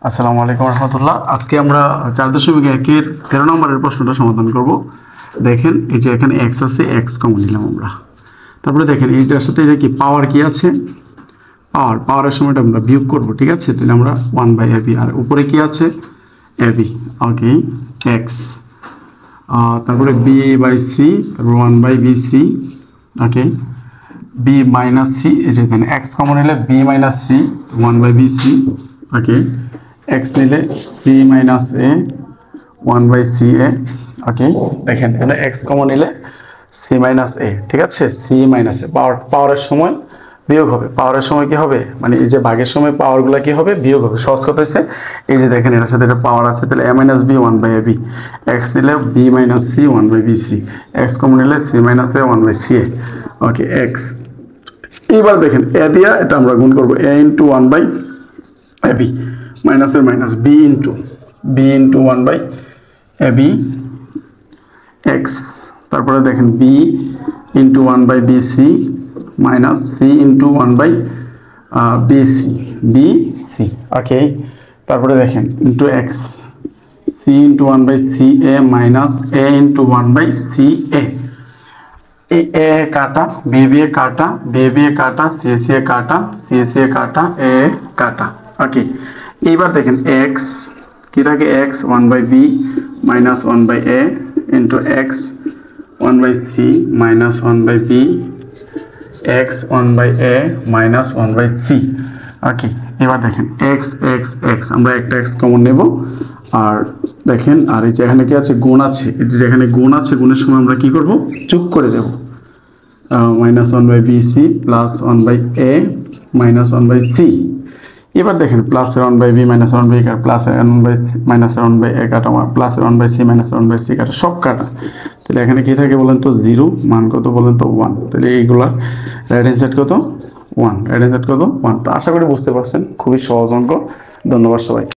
আসসালামু আলাইকুম রহমতুল্লাহ। আজকে আমরা 4.1-এর 13 নম্বরের প্রশ্নটা সমাধান করব। দেখেন এই যে এখানে এক্স আছে, এক্স কমন নিলাম আমরা। তারপরে দেখেন এইটার সাথে এটা কি পাওয়ার কি আছে, পাওয়ারের সময়টা আমরা বিয়োগ করব, ঠিক আছে? তাহলে আমরা 1/ab, আর উপরে কি আছে ab, ওকে এক্স, তারপরে b/c, তারপর 1/bc, ওকে b মাইনাস c, এই যে এখানে এক্স কমন নিলে b মাইনাস c 1/bc, ওকে এক্স নিলে c মাইনাস a 1/ca, ওকে দেখেন এখানে এক্স কমন নিলে c মাইনাস a, ঠিক আছে? c মাইনাস a পাওয়ারের সময় বিয়োগ হবে, পাওয়ারের সময় কি হবে, মানে এই যে ভাগের সময় পাওয়ারগুলো কি হবে, বিয়োগ হবে। সহজ কথা হচ্ছে এই যে দেখেন এটার সাথে এটা পাওয়ার আছে, তাহলে a minus b 1/ab, x নিলে b minus c 1/bc, x common নিলে c minus a 1/ca, okay x. এবার দেখেন a দিয়া এটা আমরা গুণ করব, a ইন্টু 1/ab, মাইনাসের minus b into 1/ab x, তারপরে দেখেন b into 1/bc minus c into 1/bc, ওকে তারপরে দেখেন into x, c into 1/ca minus a into 1/ca, এ এ কাটা, বি বি এ কাটা, বি বি এ কাটা, সি সি এ কাটা, C C এ কাটা, এ কাটা, ওকে। এইবার দেখেন এক্স কি থাকে, x 1/b minus 1/a into x 1/c minus 1/b, x 1/a minus 1/c, ওকে। এবার দেখেন এক্স এক্স এক্স, আমরা একটা এক্স কমন নেব, আর দেখেন আর এই যে এখানে কি আছে, গুণ আছে, এই যে যেখানে গুণ আছে গুণের সময় আমরা কি করব, যোগ করে দেব, minus 1/bc plus 1/a minus 1/c। এবার দেখেন প্লাসের 1/b মাইনাস 1/b কাটা, প্লাসের 1/c মাইনাসের 1/a কাটা, প্লাসের 1/c মাইনাসের 1/c কাটা, সব কাটা। তাহলে এখানে কি থাকে বলেন তো, 0, মান কত বলেন তো 1। তাহলে এইগুলা রাইট হ্যান্ড সাইড কত 1, রাইট হ্যান্ড সাইড কত 1। তো আশা করি বুঝতে পারছেন, খুবই সহজ অঙ্ক। ধন্যবাদ সবাই।